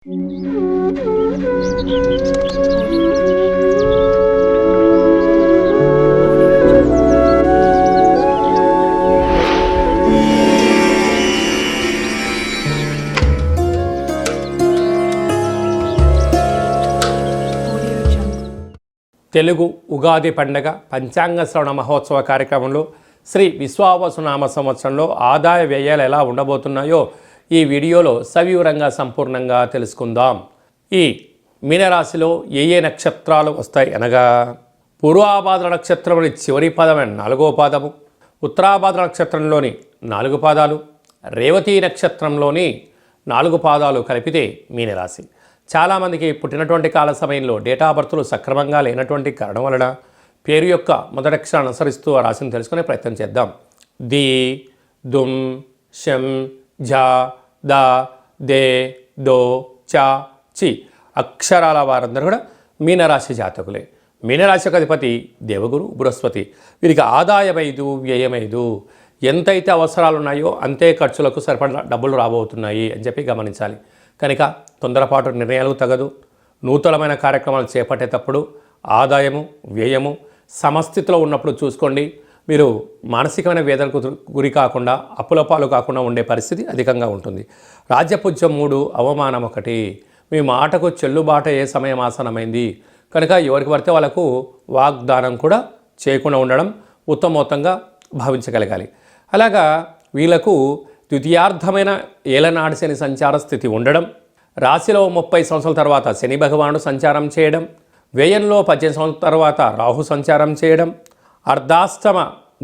తెలుగు ఉగాది పండగ పంచాంగ శ్రవణ మహోత్సవ కార్యక్రమంలో శ్రీ విశ్వావసునామ సంవత్సరంలో ఆదాయ వ్యయాలు ఎలా ఉండబోతున్నాయో ఈ వీడియోలో సవివరంగా సంపూర్ణంగా తెలుసుకుందాం. ఈ మీనరాశిలో ఏ నక్షత్రాలు వస్తాయి అనగా పూర్వాభాద్ర నక్షత్రంలోని చివరి పాదమైన 4వ పాదము, ఉత్తరాభాద్ర నక్షత్రంలోని 4 పాదాలు, రేవతి నక్షత్రంలోని 4 పాదాలు కలిపితే మీనరాశి. చాలామందికి పుట్టినటువంటి కాల సమయంలో డేటా బర్త్లు సక్రమంగా లేనటువంటి కారణం వలన పేరు యొక్క మొదటి అక్షరాన్ని అనుసరిస్తూ ఆ రాశిని తెలుసుకునే ప్రయత్నం చేద్దాం. ది, దుమ్, షం, ఝ, ద, దే, దో, చ, చి అక్షరాల వారందరూ కూడా మీనరాశి జాతకులే. మీనరాశి యొక్క అధిపతి దేవగురు బృహస్పతి. వీరికి ఆదాయం 5, వ్యయం 5. ఎంతైతే అవసరాలు ఉన్నాయో అంతే ఖర్చులకు సరిపడిన డబ్బులు రాబోతున్నాయి అని చెప్పి గమనించాలి. కనుక తొందరపాటు నిర్ణయాలు తగదు. నూతనమైన కార్యక్రమాలు చేపట్టేటప్పుడు ఆదాయము వ్యయము సమస్థితిలో ఉన్నప్పుడు చూసుకోండి. మీరు మానసికమైన వేదనకు గురి కాకుండా అప్పుల పాలు కాకుండా ఉండే పరిస్థితి అధికంగా ఉంటుంది. రాజ్యపూజ్యం 3, అవమానం 1. మీ మాటకు చెల్లుబాటు అయ్యే సమయం ఆసనమైంది కనుక ఎవరికి పడితే వాళ్ళకు వాగ్దానం కూడా చేయకుండా ఉండడం ఉత్తమోత్తంగా భావించగలగాలి. అలాగా వీళ్ళకు ద్వితీయార్థమైన ఏలనాడు శని సంచార స్థితి ఉండడం, రాశిలో 30 సంవత్సరాల తర్వాత శని భగవానుడు సంచారం చేయడం, వ్యయంలో 18 సంవత్సరాల తర్వాత రాహు సంచారం చేయడం, అర్ధాష్టమ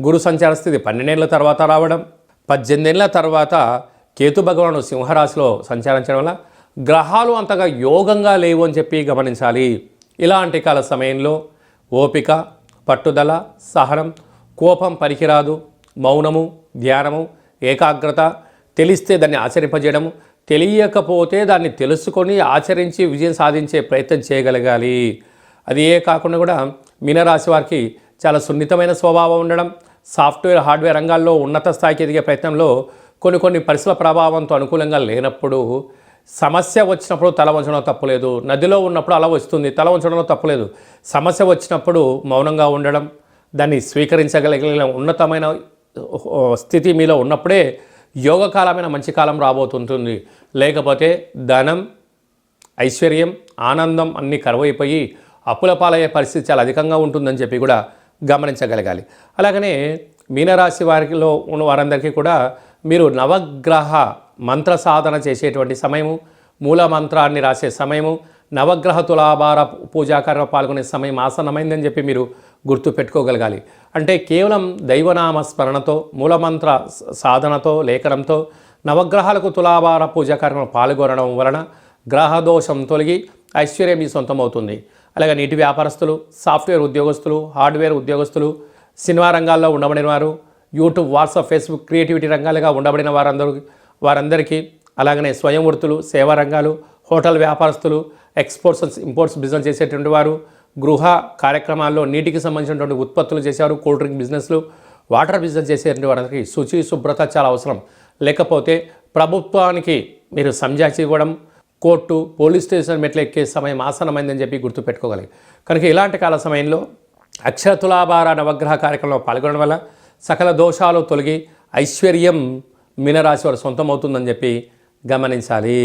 గురు సంచార స్థితి 12 ఏళ్ల తర్వాత రావడం, 18 ఏళ్ల తర్వాత కేతు భగవానుడు సింహరాశిలో సంచారం చేయడం వల్ల గ్రహాలు అంతగా యోగంగా లేవు అని చెప్పి గమనించాలి. ఇలాంటి కాల సమయంలో ఓపిక, పట్టుదల, సహనం, కోపం పనికిరాదు. మౌనము, ధ్యానము, ఏకాగ్రత, తెలిస్తే దాన్ని ఆచరింపజేయడము, తెలియకపోతే దాన్ని తెలుసుకొని ఆచరించి విజయం సాధించే ప్రయత్నం చేయగలగాలి. అది కాకుండా కూడా మీనరాశి వారికి చాలా సున్నితమైన స్వభావం ఉండడం, సాఫ్ట్వేర్ హార్డ్వేర్ రంగాల్లో ఉన్నత స్థాయికి ఎదిగే ప్రయత్నంలో కొన్ని పరిస్థితుల ప్రభావంతో అనుకూలంగా లేనప్పుడు సమస్య వచ్చినప్పుడు తల వంచడం తప్పులేదు. నదిలో ఉన్నప్పుడు అలా వస్తుంది, తల వంచడంలో తప్పులేదు. సమస్య వచ్చినప్పుడు మౌనంగా ఉండడం, దాన్ని స్వీకరించగలిగిన ఉన్నతమైన స్థితి మీలో ఉన్నప్పుడే యోగకాలమైన మంచి కాలం రాబోతుంటుంది. లేకపోతే ధనం, ఐశ్వర్యం, ఆనందం అన్నీ కరువైపోయి అప్పుల పాలయ్యే పరిస్థితి చాలా అధికంగా ఉంటుందని చెప్పి కూడా గమనించగలగాలి. అలాగనే మీనరాశి వారిలో ఉన్న వారందరికీ కూడా మీరు నవగ్రహ మంత్ర సాధన చేసేటువంటి సమయము, మూల మంత్రాన్ని రాసే సమయము, నవగ్రహ తులాభార పూజాకార్యంలో పాల్గొనే సమయం ఆసన్నమైందని చెప్పి మీరు గుర్తు పెట్టుకోగలగాలి. అంటే కేవలం దైవనామ స్మరణతో, మూలమంత్ర సాధనతో, లేఖనంతో నవగ్రహాలకు తులాభార పూజాకార్యంలో పాల్గొనడం వలన గ్రహదోషం తొలగి ఐశ్వర్యం మీ సొంతమవుతుంది. అలాగే నీటి వ్యాపారస్తులు, సాఫ్ట్వేర్ ఉద్యోగస్తులు, హార్డ్వేర్ ఉద్యోగస్తులు, సినిమా రంగాల్లో ఉండబడిన వారు, యూట్యూబ్, వాట్సాప్, ఫేస్బుక్, క్రియేటివిటీ రంగాలుగా ఉండబడిన వారందరికీ, అలాగనే స్వయం వృత్తులు, సేవా రంగాలు, హోటల్ వ్యాపారస్తులు, ఎక్స్పోర్ట్స్ ఇంపోర్ట్స్ బిజినెస్ చేసేటువంటి వారు, గృహ కార్యక్రమాల్లో నీటికి సంబంధించినటువంటి ఉత్పత్తులు చేసేవారు, కూల్ డ్రింక్ బిజినెస్లు, వాటర్ బిజినెస్ చేసేటువంటి వారికి శుచి శుభ్రత చాలా అవసరం. లేకపోతే ప్రభుత్వానికి మీరు సంజాయిషి ఇవ్వడం, కోర్టు, పోలీస్ స్టేషన్ మెట్లు ఎక్కే సమయం ఆసనమైందని చెప్పి గుర్తుపెట్టుకోగలిగి కనుక ఇలాంటి కాల సమయంలో అక్షర తులాభార నవగ్రహ కార్యక్రమంలో పాల్గొనడం వల్ల సకల దోషాలు తొలగి ఐశ్వర్యం మీనరాశి వారు సొంతం అవుతుందని చెప్పి గమనించాలి.